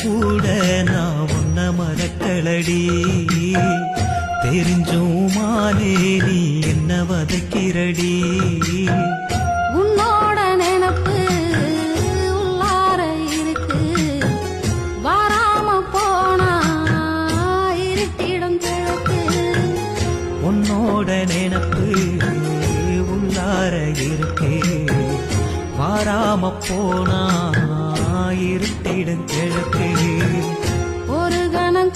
கூட நான் உன்ன மறக்கலடி. தெரிஞ்சும் மானே நீ என்ன வதைக்கிறடி. உன்னோட நினப்பு உள்ளார இருக்கு, வராம போனா இருட்டிடும் கிழக்கு. உன்னோட நினப்பு உள்ளார இருக்கு, வாராம போனா இருட்டிடும் கிழக்கு. ஒரு கணம்